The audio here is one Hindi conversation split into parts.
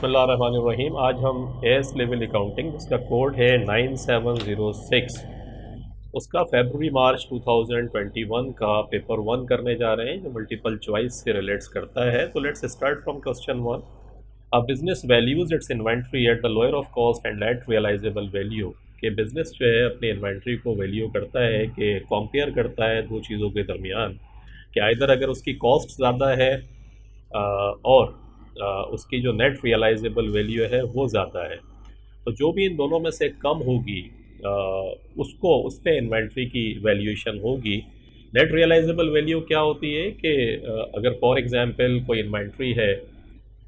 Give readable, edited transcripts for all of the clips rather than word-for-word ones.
बिस्मिल्लाहिर्रहमानिर्रहीम। आज हम एस लेवल अकाउंटिंग, जिसका कोड है 9706, उसका फरवरी मार्च 2021 का पेपर 1 करने जा रहे हैं, जो मल्टीपल चॉइस से रिलेट्स करता है। तो let's start from question 1। A business values its inventory at the lower of cost and net realisable value. कि बिजनेस जो है अपनी इन्वेंट्री को वैल्यू करता है, कि कंपेयर करता है दो चीज़ों के दरमियान, कि आइदर अगर उसकी कॉस्ट ज़्यादा है और उसकी जो नेट रियलाइजेबल वैल्यू है वो ज़्यादा है, तो जो भी इन दोनों में से कम होगी अ, उसको उस पर इन्वेंट्री की वैल्यूएशन होगी। नेट रियलाइजेबल वैल्यू क्या होती है कि अगर फॉर एग्जांपल कोई इन्वेंट्री है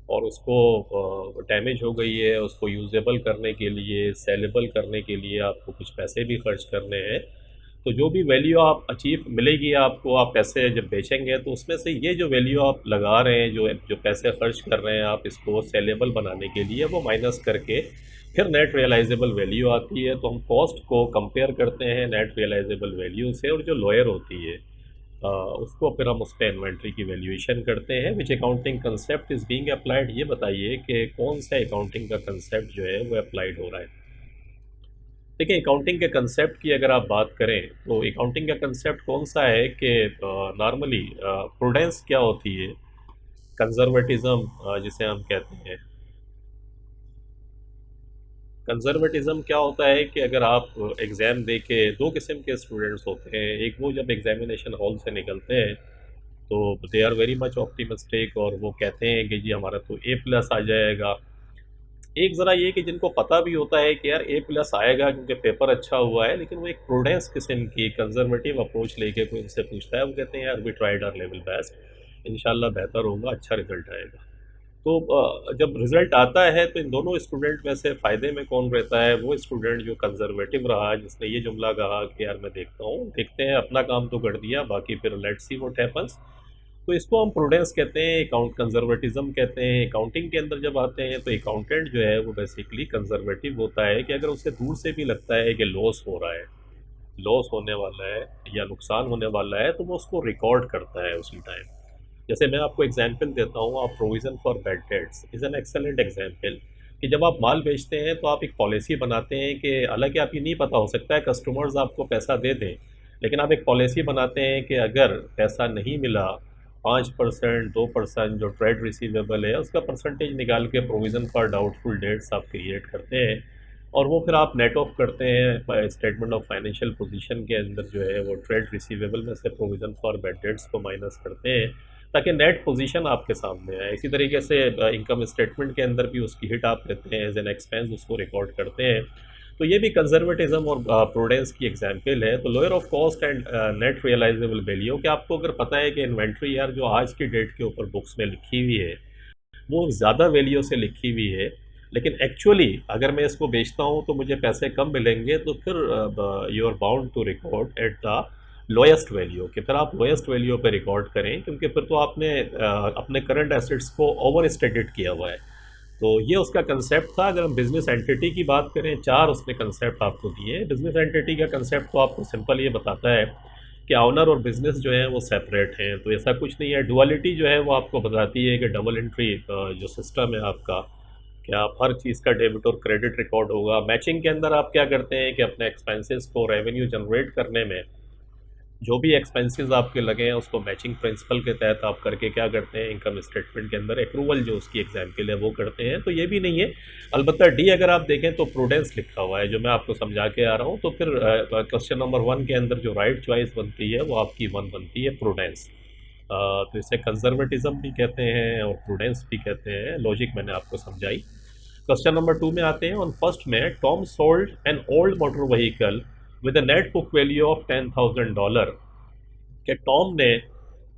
और उसको डैमेज हो गई है, उसको यूजेबल करने के लिए, सेलेबल करने के लिए आपको कुछ पैसे भी खर्च करने हैं, तो जो भी वैल्यू आप अचीव मिलेगी आपको, आप पैसे जब बेचेंगे तो उसमें से ये जो वैल्यू आप लगा रहे हैं, जो जो पैसे खर्च कर रहे हैं आप इसको सेलेबल बनाने के लिए, वो माइनस करके फिर नेट रियलाइजेबल वैल्यू आती है। तो हम कॉस्ट को कंपेयर करते हैं नेट रियलाइजेबल वैल्यू से, और जो लोअर होती है उसको फिर हम उस पर इन्वेंट्री की वैल्यूएशन करते हैं। Which accounting concept is being applied, ये बताइए कि कौन सा अकाउंटिंग का कंसेप्ट जो है वो अप्लाइड हो रहा है। देखिए, अकाउंटिंग के कंसेप्ट की अगर आप बात करें तो अकाउंटिंग का कंसेप्ट कौन सा है कि नॉर्मली प्रूडेंस क्या होती है, कंजर्वेटिज्म जिसे हम कहते हैं। कंजर्वेटिज्म क्या होता है कि अगर आप एग्ज़ाम दे के, दो किस्म के स्टूडेंट्स होते हैं। एक वो जब एग्जामिनेशन हॉल से निकलते हैं तो they are very much optimistic और वो कहते हैं कि जी हमारा तो A+ आ जाएगा। एक ज़रा ये कि जिनको पता भी होता है कि यार A+ आएगा क्योंकि पेपर अच्छा हुआ है, लेकिन वो एक प्रूडेंस किस्म की कंजर्वेटिव अप्रोच लेके कोई उनसे पूछता है, वो कहते हैं यार we tried our level best, इंशाल्लाह बेहतर होगा, अच्छा रिजल्ट आएगा। तो जब रिजल्ट आता है तो इन दोनों स्टूडेंट में से फ़ायदे में कौन रहता है? वो स्टूडेंट जो कंजर्वेटिव रहा, जिसने ये जुमला कहा कि यार मैं देखता हूँ, देखते हैं, अपना काम तो कर दिया, बाकी फिर लेट्स सी व्हाट हैपेंस। तो इसको हम प्रूडेंस कहते हैं, अकाउंट कंजर्वेटिज्म कहते हैं। अकाउंटिंग के अंदर जब आते हैं तो अकाउंटेंट जो है वो बेसिकली कंजर्वेटिव होता है, कि अगर उसे दूर से भी लगता है कि लॉस हो रहा है, लॉस होने वाला है या नुकसान होने वाला है, तो वो उसको रिकॉर्ड करता है उसी टाइम। जैसे मैं आपको एग्जांपल देता हूँ, आप provision for bad debts is an excellent example. कि जब आप माल बेचते हैं तो आप एक पॉलिसी बनाते हैं, कि हालांकि आप ये नहीं पता, हो सकता है कस्टमर्स आपको पैसा दे दें, लेकिन आप एक पॉलिसी बनाते हैं कि अगर पैसा नहीं मिला, 5% 2% जो ट्रेड रिसीवेबल है उसका परसेंटेज निकाल के प्रोविज़न फॉर डाउटफुल डेट्स आप क्रिएट करते हैं, और वो फिर आप नेट ऑफ करते हैं स्टेटमेंट ऑफ फाइनेंशियल पोजीशन के अंदर, जो है वो ट्रेड रिसीवेबल में से प्रोविज़न फॉर बैड डेट्स को माइनस करते हैं, ताकि नेट पोजीशन आपके सामने आए। इसी तरीके से इनकम स्टेटमेंट के अंदर भी उसकी हिट आप लेते हैं, एज एन एक्सपेंस उसको रिकॉर्ड करते हैं। तो ये भी कंजर्वेटिज्म और प्रूडेंस की एग्जांपल है। तो lower of cost and net realisable value, कि आपको अगर पता है कि इन्वेंट्री यार जो आज की डेट के ऊपर बुक्स में लिखी हुई है वो ज़्यादा वैल्यू से लिखी हुई है, लेकिन एक्चुअली अगर मैं इसको बेचता हूँ तो मुझे पैसे कम मिलेंगे, तो फिर you are bound to record at the lowest value, कि फिर आप लोएस्ट वैल्यू पे रिकॉर्ड करें, क्योंकि फिर तो आपने अपने करंट एसेट्स को ओवर स्टेटेड किया हुआ है। तो ये उसका कंसेप्ट था। अगर हम बिज़नेस एंटिटी की बात करें, 4 उसने कंसेप्ट आपको दिए। बिज़नेस एंटिटी का कंसेप्ट तो आपको सिंपल ये बताता है कि ऑनर और बिज़नेस जो है वो सेपरेट हैं, तो ऐसा कुछ नहीं है। डुअलिटी जो है वो आपको बताती है कि डबल एंट्री जो सिस्टम है आपका, कि आप हर चीज़ का डेबिट और क्रेडिट रिकॉर्ड होगा। मैचिंग के अंदर आप क्या करते हैं कि अपने एक्सपेंसेस को रेवेन्यू जनरेट करने में जो भी एक्सपेंसेस आपके लगे हैं उसको मैचिंग प्रिंसिपल के तहत आप करके क्या करते हैं, इनकम स्टेटमेंट के अंदर एक्रूवल जो उसकी एग्जाम्पल है वो करते हैं। तो ये भी नहीं है। अलबत्ता डी अगर आप देखें तो प्रूडेंस लिखा हुआ है, जो मैं आपको समझा के आ रहा हूँ। तो फिर क्वेश्चन नंबर 1 के अंदर जो राइट चॉइस बनती है वो आपकी 1 बनती है, प्रूडेंस। तो इसे कंजर्वेटिज्म भी कहते हैं और प्रूडेंस भी कहते हैं। लॉजिक मैंने आपको समझाई। क्वेश्चन नंबर 2 में आते हैं। ऑन फर्स्ट में, Tom sold an old motor vehicle with a net book value of $10,000। कि टॉम ने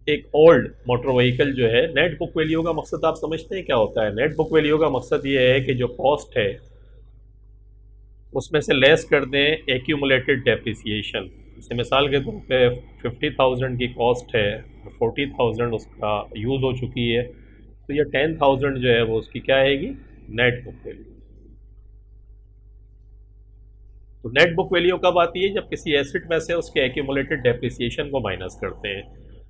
एक ओल्ड मोटर व्हीकल जो है, नेट बुक वैल्यू का मकसद आप समझते हैं क्या होता है? नेट बुक वैल्यू का मकसद ये है कि जो कॉस्ट है उसमें से लेस कर दें एक्यूमुलेटेड डेप्रिसिएशन। जैसे मिसाल के तौर पे 50,000 की कॉस्ट है, 40,000 उसका यूज़ हो चुकी है, तो ये 10,000 जो है वो उसकी क्या आएगी, नेट बुक वैल्यू। तो नेट बुक वैल्यू कब आती है? जब किसी एसेट में से उसके एक्यूमुलेटेड डेप्रिसिएशन को माइनस करते हैं।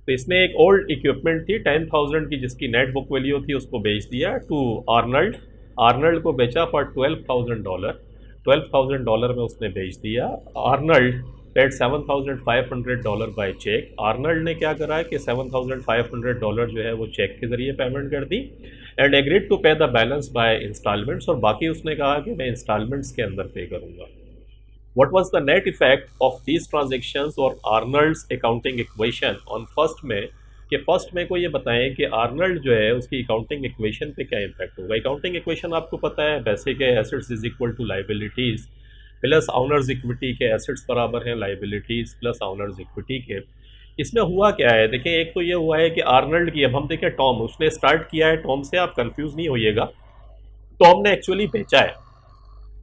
तो इसने एक ओल्ड इक्विपमेंट थी 10,000 की, जिसकी नेट बुक वैल्यू थी, उसको बेच दिया टू आर्नल्ड, आर्नल्ड को बेचा फॉर $12,000। $12,000 में उसने बेच दिया। Arnold paid $7,500 by cheque. Arnold ने क्या करा कि $7,500 जो है वो चेक के ज़रिए पेमेंट कर दी एंड एग्रीड टू पे द बैलेंस बाय इंस्टॉलमेंट्स, और बाकी उसने कहा कि मैं इंस्टॉलमेंट्स के अंदर पे करूँगा। What was the net effect of these transactions और आर्नल्ड्स अकाउंटिंग इक्वेशन ऑन फर्स्ट में, कि फर्स्ट में को ये बताएं कि आर्नल्ड जो है उसकी अकाउंटिंग इक्वेशन पे क्या इम्पैक्ट होगा। अकाउंटिंग इक्वेशन आपको पता है, बेसिक है, assets is equal to liabilities plus owner's equity के, एसेट्स बराबर हैं लाइबिलिटीज़ प्लस ऑनर्स इक्विटी के। इसमें हुआ क्या है, देखिए एक तो ये हुआ है कि आर्नल्ड की, अब हम देखें टॉम, उसने स्टार्ट किया है, टॉम से आप कंफ्यूज नहीं होइएगा, टॉम ने एक्चुअली बेचा है,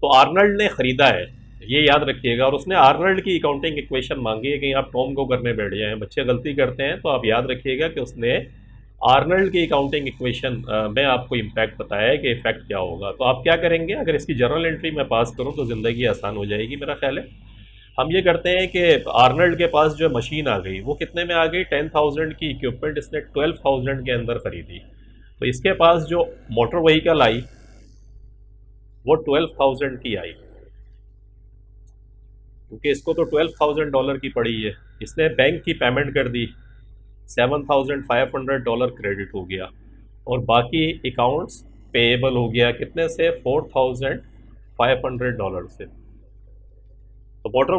तो आर्नल्ड ने ख़रीदा है, ये याद रखिएगा। और उसने आर्नल्ड की अकाउंटिंग इक्वेशन मांगी है, कहीं आप टॉम को करने बैठ जाए, बच्चे गलती करते हैं, तो आप याद रखिएगा कि उसने आर्नल्ड की अकाउंटिंग इक्वेशन में आपको इम्पैक्ट बताया है कि इफेक्ट क्या होगा। तो आप क्या करेंगे, अगर इसकी जर्नल एंट्री मैं पास करूं तो ज़िंदगी आसान हो जाएगी मेरा ख्याल है। हम ये करते हैं कि आर्नल्ड के पास जो मशीन आ गई वो कितने में आ गई, 10,000 की इक्विपमेंट इसने 12,000 के अंदर ख़रीदी। तो इसके पास जो मोटर व्हीकल आई वो 12,000 की आई, क्योंकि इसको तो $12,000 की पड़ी है। इसने बैंक की पेमेंट कर दी, $7,500 क्रेडिट हो गया, और बाकी अकाउंट्स पेएबल हो गया कितने से, $4,500 से। तो मोटर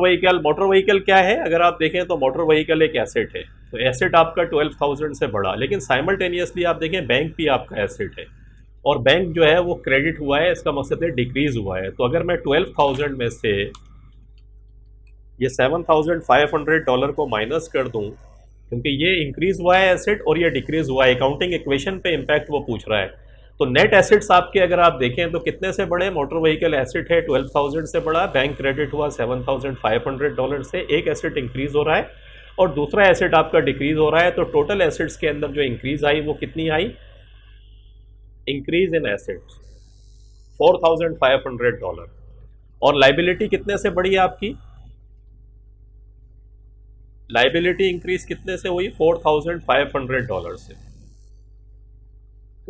व्हीकल क्या है, अगर आप देखें तो मोटर व्हीकल एक एसेट है, तो एसेट आपका 12,000 से बढ़ा, लेकिन साइमल्टेनियसली आप देखें बैंक भी आपका एसेट है, और बैंक जो है वो क्रेडिट हुआ है, इसका मकसद है डिक्रीज हुआ है। तो अगर मैं 12,000 में से ये $7,500 को माइनस कर दूं, क्योंकि ये इंक्रीज हुआ है एसेट और ये डिक्रीज हुआ है, अकाउंटिंग इक्वेशन पे इम्पैक्ट वो पूछ रहा है। तो नेट एसेट्स आपके अगर आप देखें तो कितने से बढ़े, मोटर व्हीकल एसेट है 12,000 से बढ़ा, बैंक क्रेडिट हुआ $7,500 से, एक एसेट इंक्रीज हो रहा है और दूसरा एसेट आपका डिक्रीज हो रहा है। तो टोटल एसेट्स के अंदर जो इंक्रीज आई वो कितनी आई, इंक्रीज इन एसेट्स $4,500। और लाइबिलिटी कितने से बढ़ी आपकी, लाइबिलिटी इंक्रीज कितने से हुई, $4,500 से।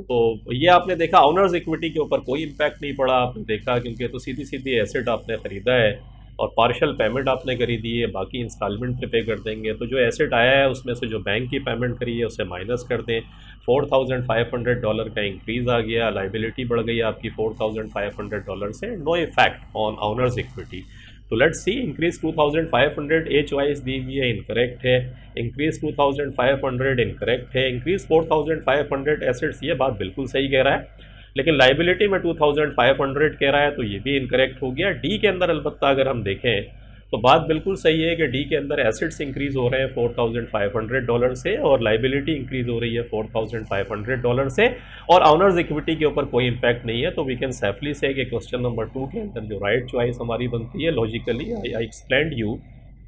तो ये आपने देखा, ओनर्स इक्विटी के ऊपर कोई इम्पैक्ट नहीं पड़ा, आपने देखा, क्योंकि तो सीधी सीधी एसेट आपने ख़रीदा है और पार्शियल पेमेंट आपने करी दी है, बाकी इंस्टॉलमेंट पे कर देंगे। तो जो एसेट आया है उसमें से जो बैंक की पेमेंट करी है उसे माइनस कर दें, $4,500 का इंक्रीज़ आ गया, लाइबिलिटी बढ़ गई आपकी $4,500 से, no effect on owner's equity. तो let's see, increase 2,500 A choice दी हुई है, इनकरेक्ट है। इंक्रीज 2,500 इनकरेक्ट है। इंक्रीज 4,500 एसेट्स, ये बात बिल्कुल सही कह रहा है, लेकिन लाइबिलिटी में 2,500 कह रहा है, तो ये भी इनकरेक्ट हो गया। डी के अंदर अलबत्ता अगर हम देखें तो बात बिल्कुल सही है कि डी के अंदर एसेट्स इंक्रीज हो रहे हैं $4,500 से और लाइबिलिटी इंक्रीज हो रही है $4,500 से, और ऑनर्स इक्विटी के ऊपर कोई इम्पैक्ट नहीं है। तो वी कैन सेफली से कि क्वेश्चन नंबर 2 के अंदर जो राइट चॉइस हमारी बनती है, लॉजिकली आई एक्सप्लेंड यू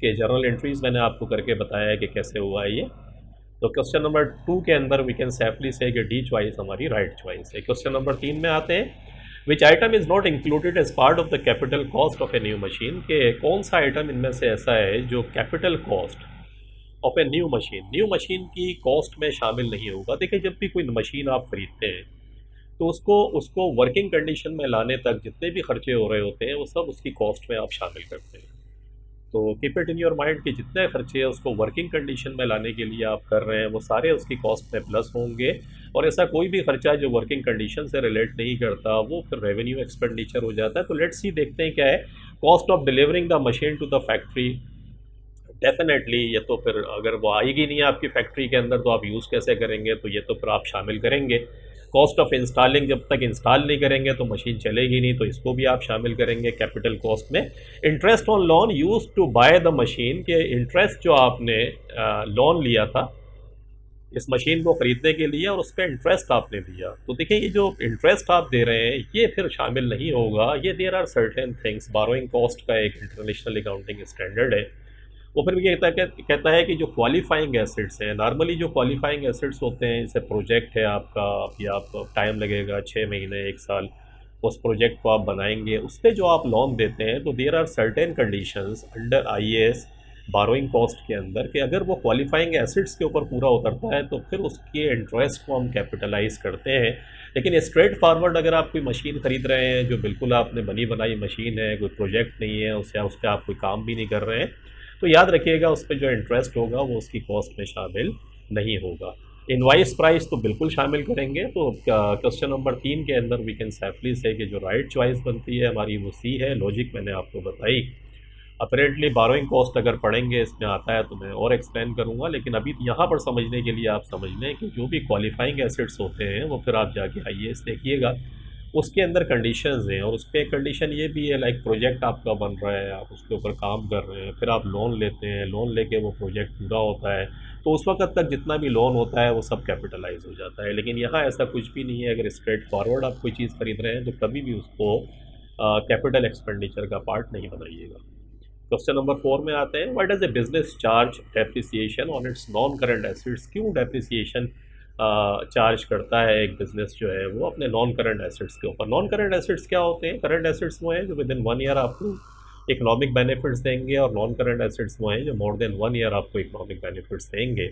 कि जर्नल एंट्रीज मैंने आपको करके बताया है कि कैसे हुआ है ये। तो क्वेश्चन नंबर 2 के अंदर वी कैन सेफली से कि डी चॉइस हमारी राइट चॉइस है। क्वेश्चन नंबर 3 में आते हैं, which item is not included as part of the capital cost of a new machine, के कौन सा आइटम इनमें से ऐसा है जो capital cost of a new machine की कॉस्ट में शामिल नहीं होगा। देखिए, जब भी कोई मशीन आप खरीदते हैं तो उसको वर्किंग कंडीशन में लाने तक जितने भी खर्चे हो रहे होते हैं वो सब उसकी कॉस्ट में आप शामिल करते हैं। तो keep it in your mind कि जितने खर्चे हैं उसको वर्किंग कंडीशन में लाने के लिए आप कर रहे हैं वो सारे उसकी कॉस्ट में प्लस होंगे, और ऐसा कोई भी खर्चा जो वर्किंग कंडीशन से रिलेट नहीं करता वो फिर रेवेन्यू एक्सपेंडिचर हो जाता है। तो लेट्स सी, देखते हैं क्या है, cost of delivering the machine to the factory. Definitely ये तो फिर अगर वो आएगी नहीं आपकी फैक्ट्री के अंदर तो आप यूज़ कैसे करेंगे, तो ये तो फिर आप शामिल करेंगे। कॉस्ट ऑफ इंस्टॉलिंग, जब तक इंस्टॉल नहीं करेंगे तो मशीन चलेगी नहीं, तो इसको भी आप शामिल करेंगे कैपिटल कॉस्ट में। Interest on loan used to buy the machine, के इंटरेस्ट जो आपने लोन लिया था इस मशीन को ख़रीदने के लिए और उस पर इंटरेस्ट आपने दिया, तो देखिए ये जो इंटरेस्ट आप दे रहे हैं ये फिर शामिल नहीं होगा। ये there are certain things, borrowing cost का एक इंटरनेशनल अकाउंटिंग स्टैंडर्ड है। वो फिर भी कहता है कि जो क्वालिफाइंग एसेट्स हैं, नॉर्मली जो क्वालिफाइंग एसेट्स होते हैं, जैसे प्रोजेक्ट है आपका या आप टाइम लगेगा 6 महीने 1 साल, उस प्रोजेक्ट को आप बनाएंगे, उस पर जो आप लोन देते हैं तो there are certain conditions under IAS borrowing cost के अंदर कि अगर वो क्वालिफाइंग एसिड्स के ऊपर पूरा उतरता है तो फिर उसके इंटरेस्ट को हम कैपिटलाइज करते हैं। लेकिन स्ट्रेट फॉरवर्ड अगर आप कोई मशीन ख़रीद रहे हैं जो बिल्कुल आपने बनी बनाई मशीन है, कोई प्रोजेक्ट नहीं है, उससे उस पर आप कोई काम भी नहीं कर रहे हैं, तो याद रखिएगा उस पर जो इंटरेस्ट होगा वो उसकी कॉस्ट में शामिल नहीं होगा। इनवाइस प्राइस तो बिल्कुल शामिल करेंगे। तो क्वेश्चन नंबर 3 के अंदर वी कैन सेफली से कि जो राइट चॉइस बनती है हमारी वो सी है। लॉजिक मैंने आपको बताई। अपरेंटली बारोइंग कॉस्ट अगर पढ़ेंगे इसमें आता है तो मैं और एक्सप्लेन करूंगा, लेकिन अभी यहाँ पर समझने के लिए आप समझ लें कि जो भी क्वालिफाइंग एसिड्स होते हैं वो फिर आप जाके आइए देखिएगा उसके अंदर कंडीशंस हैं, और उस पर कंडीशन ये भी है लाइक प्रोजेक्ट आपका बन रहा है, आप उसके ऊपर काम कर रहे हैं, फिर आप लोन लेते हैं, लोन लेके वो प्रोजेक्ट पूरा होता है तो उस वक्त तक जितना भी लोन होता है वो सब कैपिटलाइज हो जाता है। लेकिन यहाँ ऐसा कुछ भी नहीं है। अगर स्ट्रेट फॉरवर्ड आप कोई चीज़ खरीद रहे हैं तो कभी भी उसको कैपिटल एक्सपेंडिचर का पार्ट नहीं बनाइएगा। क्वेश्चन नंबर 4 में आते हैं, what does a business charge depreciation on it's non current assets. क्यों डेप्रिसिएशन चार्ज करता है एक बिजनेस जो है वो अपने नॉन करंट एसेट्स के ऊपर। नॉन करंट एसेट्स क्या होते हैं? करंट एसेट्स वो हैं जो विद इन 1 ईयर आपको इकोनॉमिक बेनिफिट्स देंगे, और नॉन करंट एसेट्स वो हैं जो मोर देन 1 ईयर आपको इकोनॉमिक बेनिफिट्स देंगे।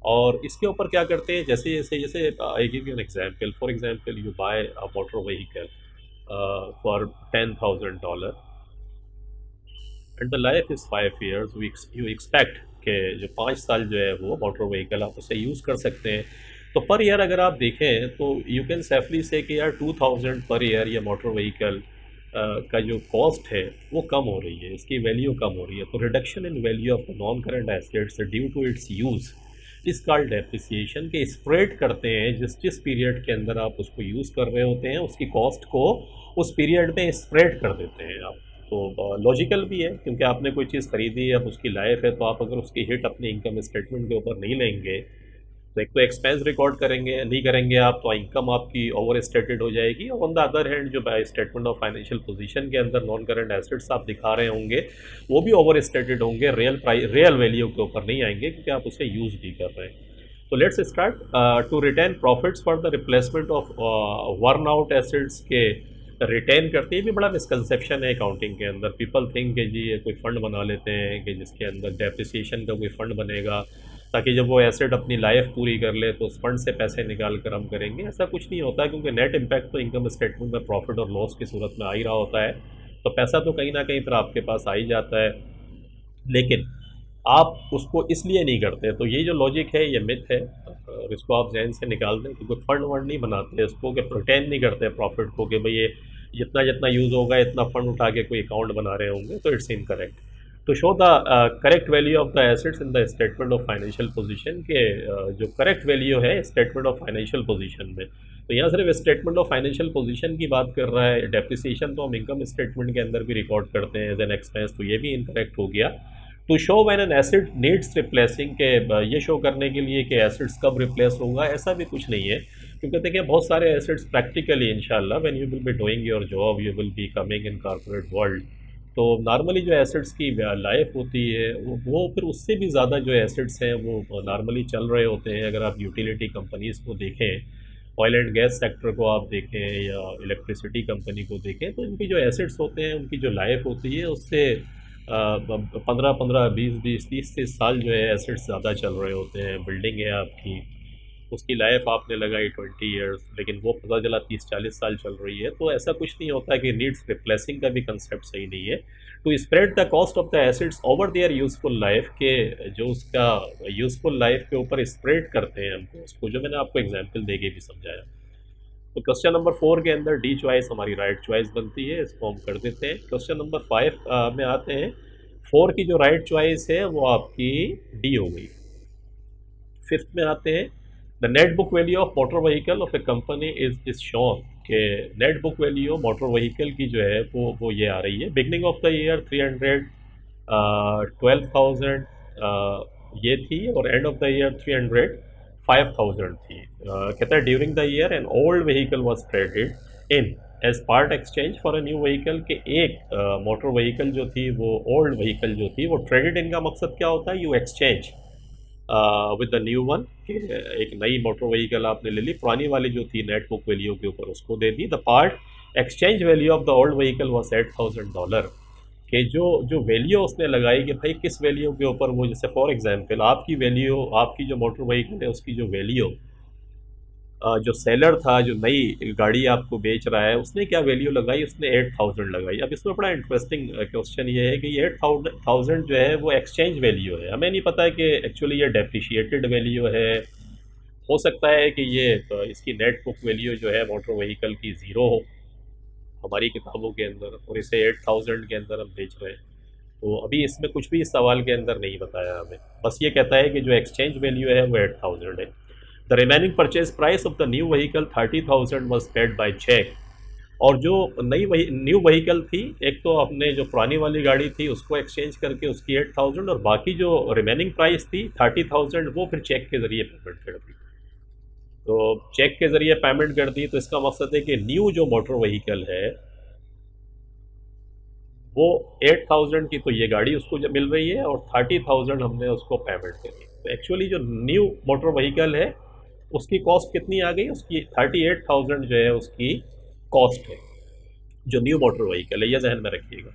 और इसके ऊपर क्या करते हैं, जैसे जैसे जैसे I give you an example. For example you buy a motor vehicle for $10,000 and the life is 5 years. You expect कि जो 5 साल जो है वो मोटर व्हीकल आप उसे यूज़ कर सकते हैं। तो पर ईयर अगर आप देखें तो यू कैन सेफली से कि यार 2000 पर ईयर ये मोटर व्हीकल का जो कॉस्ट है वो कम हो रही है, इसकी वैल्यू कम हो रही है। तो reduction in value of the non current assets due to its use is called depreciation. के स्प्रेड करते हैं जिस जिस पीरियड के अंदर आप उसको यूज़ कर रहे होते हैं उसकी कॉस्ट को उस पीरियड में स्प्रेड कर देते हैं आप। तो लॉजिकल भी है क्योंकि आपने कोई चीज़ खरीदी है, अब उसकी लाइफ है, तो आप अगर उसकी हिट अपने इनकम स्टेटमेंट के ऊपर नहीं लेंगे तो एक तो एक्सपेंस रिकॉर्ड करेंगे नहीं करेंगे आप, तो इनकम आपकी ओवर स्टेटेड हो जाएगी। और ऑन द अदर हैंड जो by statement of financial position के अंदर नॉन करंट एसेट्स आप दिखा रहे होंगे वो भी ओवर स्टेटेड होंगे, रियल वैल्यू के ऊपर नहीं आएंगे क्योंकि आप उसे यूज़ भी कर रहे हैं। तो let's start. To retain profits for the replacement of worn out assets के रिटेन करते हैं भी बड़ा मिसकंसेप्शन है अकाउंटिंग के अंदर। पीपल थिंक कि जी ये कोई फ़ंड बना लेते हैं कि जिसके अंदर डेप्रिसिएशन का कोई फ़ंड बनेगा ताकि जब वो एसेट अपनी लाइफ पूरी कर ले तो उस फंड से पैसे निकाल कर हम करेंगे। ऐसा कुछ नहीं होता क्योंकि नेट इम्पैक्ट तो इनकम स्टेटमेंट में प्रॉफिट और लॉस की सूरत में आ ही रहा होता है, तो पैसा तो कहीं ना कहीं फिर आपके पास आ ही जाता है, लेकिन आप उसको इसलिए नहीं करते। तो ये जो लॉजिक है ये मिथ है, और इसको आप जहन से निकाल दें कि कोई फंड वंड नहीं बनाते इसको, कि प्रिटेंड नहीं करते प्रॉफिट को कि भाई ये जितना जितना यूज़ होगा इतना फंड उठा के कोई अकाउंट बना रहे होंगे, तो it's incorrect. To show the correct value of the assets in the statement of financial position के जो करेक्ट वैल्यू है स्टेटमेंट ऑफ फाइनेंशियल पोजीशन में, तो यहाँ सिर्फ स्टेटमेंट ऑफ फाइनेंशियल पोजीशन की बात कर रहा है। डेप्रिसिएशन तो हम इनकम स्टेटमेंट के अंदर भी रिकॉर्ड करते हैं एज एन एक्सपेंस, तो ये भी इनकरेक्ट हो गया। To show when an asset needs replacing के ये शो करने के लिए कि एसिड्स कब रिप्लेस होगा, ऐसा भी कुछ नहीं है क्योंकि देखिए बहुत सारे एसिड्स प्रैक्टिकली इंशाल्लाह when you will be doing your job you will be coming in corporate world, तो नॉर्मली जो एसिड्स की लाइफ होती है वो फिर उससे भी ज़्यादा जो एसिड्स हैं वो नॉर्मली चल रहे होते हैं। अगर आप यूटिलिटी कंपनीज़ को देखें, ऑयल एंड गैस सेक्टर को आप देखें या इलेक्ट्रिसिटी कंपनी को देखें, तो इनकी जो एसिड्स होते हैं उनकी जो लाइफ होती है उससे 15-15, 20-20, 30-30 साल जो है एसिड्स ज़्यादा चल रहे होते हैं। बिल्डिंग है आपकी, उसकी लाइफ आपने लगाई 20 ईयर्स, लेकिन वो पता चला 30-40 साल चल रही है। तो ऐसा कुछ नहीं होता कि नीड्स रिप्लेसिंग का भी कंसेप्ट सही नहीं है। To spread the cost of the assets over their useful life के जो उसका यूज़फुल लाइफ के ऊपर स्प्रेड करते हैं हमको, उसको जो मैंने आपको एग्जाम्पल दे के भी समझाया। तो क्वेश्चन नंबर 4 के अंदर डी चॉइस हमारी राइट चॉइस बनती है, इसको हम कर देते हैं। क्वेश्चन नंबर 5 में आते हैं। 4 की जो राइट चॉइस है वो आपकी डी हो गई। 5th में आते हैं, the net book value of motor vehicle of a company is shown के net book value motor vehicle की जो है वो ये आ रही है। बिगनिंग ऑफ द ईयर 312,000 ये थी, और एंड ऑफ द ईयर 305,000 थी। कहता है during the year an old vehicle was traded in as part exchange for a new vehicle, के एक मोटर व्हीकल जो थी वो ओल्ड व्हीकल जो थी वो ट्रेडेड इन का मकसद क्या होता है, you exchange with the new one, कि एक नई मोटर व्हीकल आपने ले ली, पुरानी वाली जो थी नेट बुक वैल्यू के ऊपर उसको दे दी। The part exchange value of the old vehicle was $8,000। कि जो जो वैल्यू उसने लगाई कि भाई किस वैल्यू के ऊपर वो, जैसे फॉर एग्जांपल आपकी वैल्यू, आपकी जो मोटर व्हीकल है उसकी जो वैल्यू, जो सेलर था जो नई गाड़ी आपको बेच रहा है उसने क्या वैल्यू लगाई, उसने 8,000 लगाई। अब इसमें बड़ा इंटरेस्टिंग क्वेश्चन ये है कि ये 8,000 जो है वो एक्सचेंज वैल्यू है, हमें नहीं पता है कि एक्चुअली ये डेप्रिशिएटेड वैल्यू है। हो सकता है कि ये इसकी नेट बुक वैल्यू जो है मोटर व्हीकल की ज़ीरो हो हमारी किताबों के अंदर, और इसे 8,000 के अंदर हम बेच रहे हैं। तो अभी इसमें कुछ भी इस सवाल के अंदर नहीं बताया हमें, बस ये कहता है कि जो एक्सचेंज वैल्यू है वो 8,000 है। The remaining purchase price of the new vehicle 30,000 was paid by cheque. और जो न्यू व्हीकल थी, एक तो अपने जो पुरानी वाली गाड़ी थी उसको एक्सचेंज करके उसकी 8,000, और बाकी जो रिमेनिंग प्राइस थी 30,000 वो फिर चेक के ज़रिए पेमेंट कर दी। तो चेक के ज़रिए पेमेंट कर दी तो इसका मकसद है कि न्यू जो मोटर व्हीकल है वो 8,000 की तो ये गाड़ी उसको जब मिल रही है और 30,000 हमने उसको पेमेंट करी। तो एक्चुअली जो न्यू मोटर व्हीकल है उसकी कॉस्ट कितनी आ गई, उसकी 38,000 जो है उसकी कॉस्ट है जो न्यू मोटर व्हीकल है, ये जहन में रखिएगा।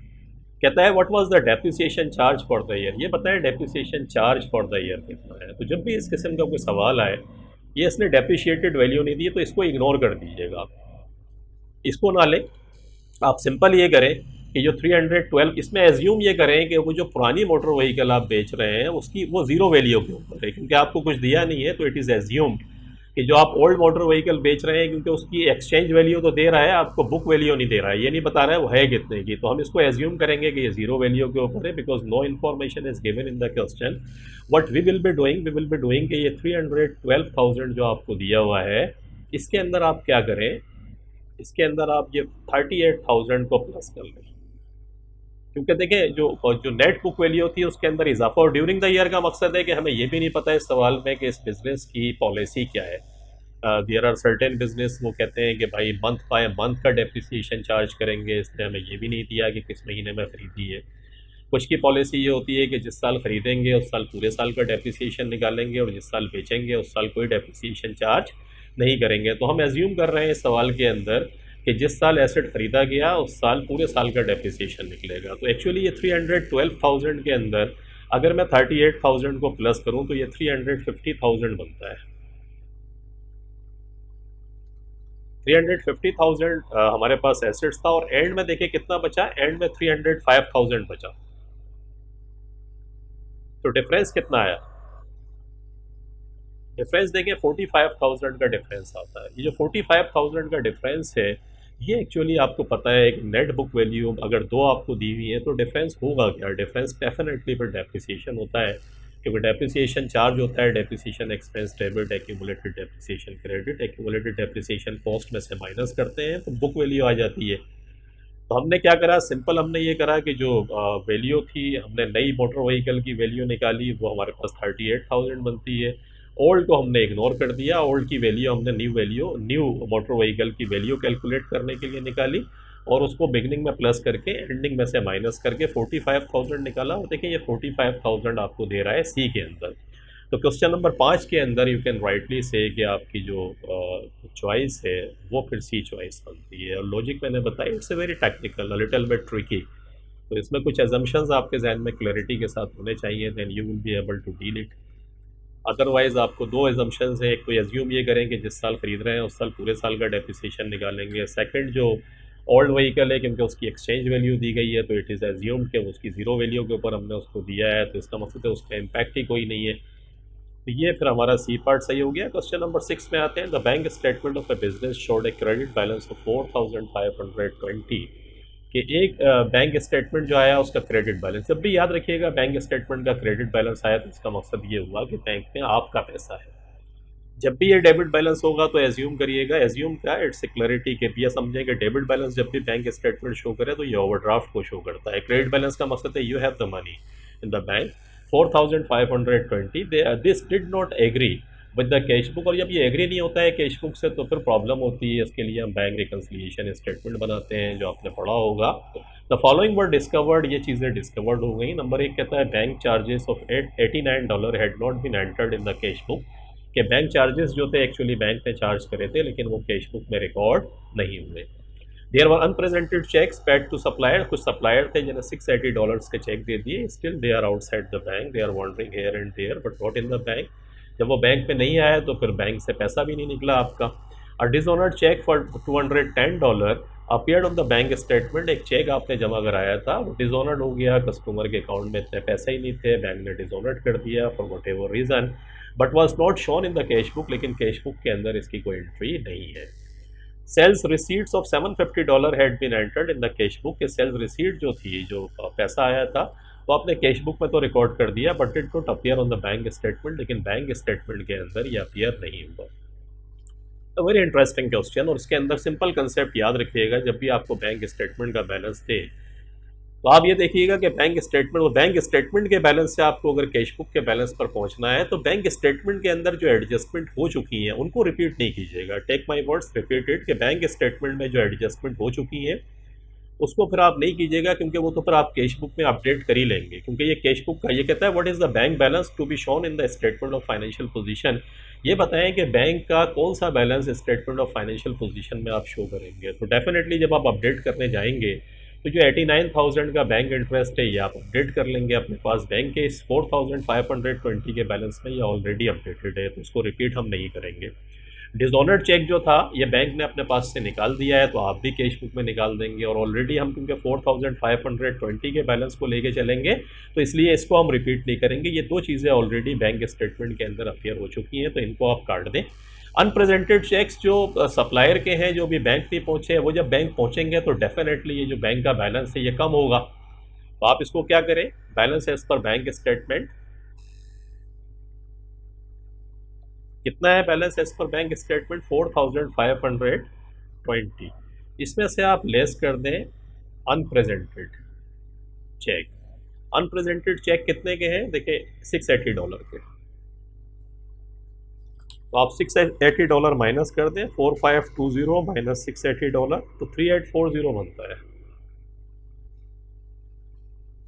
कहता है what was the depreciation charge for the year, ये बताएं depreciation charge for the year कितना है। तो जब भी इस किस्म का कोई सवाल आए, ये इसने डेप्रिशिएटेड वैल्यू नहीं दी तो इसको इग्नोर कर दीजिएगा, इसको ना लें। आप सिंपल ये करें कि जो 312, इसमें एज्यूम ये करें कि वो जो पुरानी मोटर व्हीकल आप बेच रहे हैं उसकी वो ज़ीरो वैल्यू के ऊपर है, क्योंकि आपको कुछ दिया नहीं है। तो इट इज़ एज्यूम कि जो आप ओल्ड मोटर व्हीकल बेच रहे हैं, क्योंकि उसकी एक्सचेंज वैल्यू तो दे रहा है, आपको बुक वैल्यू नहीं दे रहा है, ये नहीं बता रहा है वो है कितने की, तो हम इसको एज्यूम करेंगे कि ये ज़ीरो वैल्यू के ऊपर है, because no information is given in the question. What we will be doing कि ये 312,000 जो आपको दिया हुआ है इसके अंदर आप क्या करें, इसके अंदर आप ये 38,000 को प्लस कर लें, क्योंकि देखें जो नेट बुक वैल्यू थी उसके अंदर इजाफा, और ड्यूरिंग द ईयर का मकसद है कि हमें ये भी नहीं पता इस सवाल में कि इस बिज़नेस की पॉलिसी क्या है। देयर आर सर्टेन बिजनेस वो कहते हैं कि भाई मंथ बाय मंथ का डेप्रिसिएशन चार्ज करेंगे, इसने हमें ये भी नहीं दिया कि किस महीने में ख़रीदी है। कुछ की पॉलिसी ये होती है कि जिस साल ख़रीदेंगे उस साल पूरे साल का डेप्रिसिएशन निकालेंगे और जिस साल बेचेंगे उस साल कोई डेप्रिसिएशन चार्ज नहीं करेंगे। तो हम एज्यूम कर रहे हैं इस सवाल के अंदर कि जिस साल एसेट ख़रीदा गया उस साल पूरे साल का डेप्रिसिएशन निकलेगा। तो एक्चुअली ये 312,000 के अंदर अगर मैं 38,000 को प्लस करूँ तो ये 350,000 बनता है। 350,000 हमारे पास एसेट्स था, और एंड में देखिए कितना बचा, एंड में 305,000 बचा। तो डिफरेंस कितना आया, डिफरेंस देखिए 45,000 का डिफरेंस आता है। ये जो 45,000 का डिफरेंस है ये एक्चुअली आपको पता है एक नेट बुक वैल्यू अगर दो आपको दी हुई है तो डिफरेंस होगा क्या, डिफरेंस डेफिनेटली फिर डेप्रिसिएशन होता है, क्योंकि डेप्रिसिएशन चार्ज होता है, depreciation expense debit, accumulated depreciation credit, accumulated depreciation cost में से माइनस करते हैं तो बुक वैल्यू आ जाती है। तो हमने क्या करा, सिंपल हमने ये करा कि जो वैल्यू थी हमने नई मोटर व्हीकल की वैल्यू निकाली, वो हमारे पास 38,000 बनती है। ओल्ड को हमने इग्नोर कर दिया, ओल्ड की वैल्यू हमने न्यू मोटर व्हीकल की वैल्यू कैलकुलेट करने के लिए निकाली और उसको बिगनिंग में प्लस करके एंडिंग में से माइनस करके 45,000 निकाला। और देखिए ये 45,000 आपको दे रहा है सी के अंदर। तो क्वेश्चन नंबर 5 के अंदर यू कैन राइटली से कि आपकी जो चॉइस है वो फिर सी चॉइस बनती है। और लॉजिक मैंने बताया it's a very technical, little bit tricky, तो इसमें कुछ एजम्पशंस आपके जहन में क्लैरिटी के साथ होने चाहिए, then you will be able to deal it. Otherwise आपको दो एजम्पशंस हैं, एक तो एज्यूम ये करें कि जिस साल खरीद रहे हैं उस साल पूरे साल का डेप्रिसिएशन निकालेंगे। सेकंड जो ओल्ड व्हीकल है क्योंकि उसकी एक्सचेंज वैल्यू दी गई है तो इट इज़ एज्यूम कि उसकी ज़ीरो वैल्यू के ऊपर हमने उसको दिया है, तो इसका मतलब है उसका इम्पैक्ट ही कोई नहीं है। तो ये फिर हमारा सी पार्ट सही हो गया। क्वेश्चन नंबर 6 में आते हैं। The bank statement of A business showed a credit balance of 4,520 कि एक बैंक स्टेटमेंट जो आया उसका क्रेडिट बैलेंस, जब भी याद रखिएगा बैंक स्टेटमेंट का क्रेडिट बैलेंस आया तो इसका मकसद ये हुआ कि बैंक में आपका पैसा है। जब भी ये डेबिट बैलेंस होगा तो एज्यूम करिएगा, एज्यूम क्या है, इट्स ए क्लैरिटी के ये समझें कि डेबिट बैलेंस जब भी बैंक स्टेटमेंट शो करे तो ये ओवरड्राफ्ट को शो करता है। क्रेडिट बैलेंस का मकसद है you have the money in the bank 4,520, this did not agree with the cash book. और जब ये एग्री नहीं होता है कैश बुक से तो फिर प्रॉब्लम होती है, इसके लिए हम बैंक रिकन्सिलिएशन स्टेटमेंट बनाते हैं जो आपने पढ़ा होगा। द फॉलोइंग वर डिस्कवर्ड, ये चीज़ें डिस्कवर्ड हो गई। नंबर 1 कहता है bank charges of $89 had not been entered in the cash book, कि बैंक चार्जेस जो थे एक्चुअली बैंक ने चार्ज करे थे लेकिन वो कैश बुक में रिकॉर्ड नहीं हुए। There were unpresented cheques paid to supplier, कुछ सप्लायर थे जिन्हें $680 के चेक दे दिए, still they are outside the bank, they are wandering here and there but not in the bank. जब वो बैंक में नहीं आया तो फिर बैंक से पैसा भी नहीं निकला आपका। A dishonoured cheque for $210 appeared on the bank statement, एक चेक आपने जमा कराया था, वो डिसऑनर्ड हो गया, कस्टमर के अकाउंट में इतने पैसे ही नहीं थे, बैंक ने डिसऑनर्ड कर दिया for whatever reason, but was not shown in the cash book, लेकिन कैश बुक के अंदर इसकी कोई एंट्री नहीं है। Sales receipts of $750 had been entered in the cash book, के सेल्स रिसीट जो थी, जो पैसा आया था वो आपने कैश बुक में तो रिकॉर्ड कर दिया but it not appear on the bank statement, लेकिन बैंक स्टेटमेंट के अंदर ये अपीयर नहीं हुआ। तो वेरी इंटरेस्टिंग क्वेश्चन, और इसके अंदर सिंपल कंसेप्ट याद रखिएगा, जब भी आपको बैंक स्टेटमेंट का बैलेंस दे तो आप ये देखिएगा कि बैंक स्टेटमेंट के बैलेंस से आपको अगर कैश बुक के बैलेंस पर पहुंचना है तो बैंक स्टेटमेंट के अंदर जो एडजस्टमेंट हो चुकी हैं उनको रिपीट नहीं कीजिएगा। टेक माय वर्ड्स, रिपीटेड, कि बैंक स्टेटमेंट में जो एडजस्टमेंट हो चुकी है उसको फिर आप नहीं कीजिएगा, क्योंकि वो तो फिर आप कैश बुक में अपडेट कर ही लेंगे, क्योंकि ये कैश बुक का ये कहता है what is the bank balance to be shown in the statement of financial position. ये बताएं कि बैंक का कौन सा balance statement of financial position में आप शो करेंगे। तो डेफिनेटली जब आप अपडेट करने जाएंगे तो जो 89,000 का बैंक इंटरेस्ट है ये आप अपडेट कर लेंगे अपने पास। बैंक के इस 4,520 के बैलेंस में ये ऑलरेडी अपडेटेड है, तो उसको रिपीट हम नहीं करेंगे। डिसऑनर्ड चेक जो था ये बैंक ने अपने पास से निकाल दिया है, तो आप भी कैश बुक में निकाल देंगे, और ऑलरेडी हम क्योंकि 4,520 के बैलेंस को लेके चलेंगे तो इसलिए इसको हम रिपीट नहीं करेंगे। ये दो चीज़ें ऑलरेडी बैंक स्टेटमेंट के अंदर अपीयर हो चुकी हैं, तो इनको आप काट दें। अनप्रेजेंटेड चेक्स जो सप्लायर के हैं, जो भी बैंक नहीं पहुँचे, वो जब बैंक पहुँचेंगे तो डेफिनेटली ये जो बैंक का बैलेंस है ये कम होगा। तो आप इसको क्या करें, balance as per bank statement कितना है, balance as per bank statement 4,520, इसमें से आप लेस कर दें अनप्रेजेंटेड चेक। अनप्रेजेंटेड चेक कितने के हैं, देखिए $680 के, तो आप $680 माइनस कर दें, 4520 माइनस $680 तो 3840 बनता है।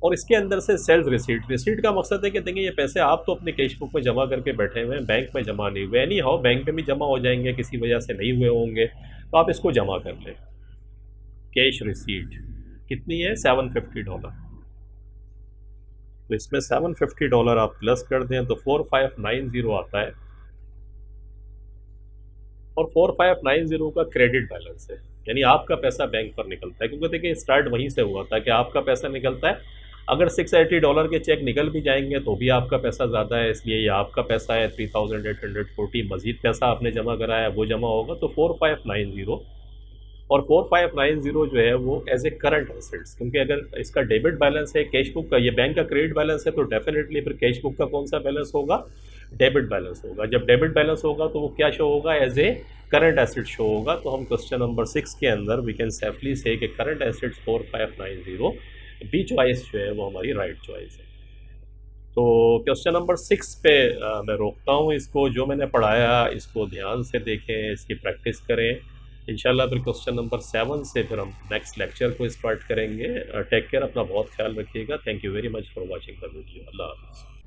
और इसके अंदर से सेल्स रिसीट का मकसद है कि देखिए ये पैसे आप तो अपने कैश बुक में जमा करके बैठे हुए हैं, बैंक में जमा नहीं हुए, नहीं हो बैंक में भी जमा हो जाएंगे, किसी वजह से नहीं हुए होंगे, तो आप इसको जमा कर लें। कैश रिसीट कितनी है, $750, तो इसमें $750 आप प्लस कर दें तो 4590 आता है, और 4590 का क्रेडिट बैलेंस है, यानी आपका पैसा बैंक पर निकलता है। क्योंकि देखिए स्टार्ट वहीं से हुआ था कि आपका पैसा निकलता है, अगर $680 के चेक निकल भी जाएंगे तो भी आपका पैसा ज़्यादा है, इसलिए ये आपका पैसा है 3840, मज़ीद पैसा आपने जमा कराया वो जमा होगा, तो 4590, और 4590 जो है वो एज ए करंट एसेट्स, क्योंकि अगर इसका डेबिट बैलेंस है कैश बुक का, ये बैंक का क्रेडिट बैलेंस है, तो डेफिनेटली फिर कैश बुक का कौन सा बैलेंस होगा, डेबिट बैलेंस होगा। जब डेबिट बैलेंस होगा तो वो क्या शो होगा, as a current asset show होगा। तो हम क्वेश्चन नंबर 6 के अंदर वी कैन सेफली से कि करंट एसेट्स 4590, बी चॉइस जो है वो हमारी राइट चॉइस है। तो क्वेश्चन नंबर 6 पे मैं रोकता हूँ इसको, जो मैंने पढ़ाया इसको ध्यान से देखें, इसकी प्रैक्टिस करें। इंशाल्लाह फिर क्वेश्चन नंबर 7 से फिर हम नेक्स्ट लेक्चर को स्टार्ट करेंगे। टेक केयर, अपना बहुत ख्याल रखिएगा। Thank you very much for watching the video. अल्लाह हाफ़िज़।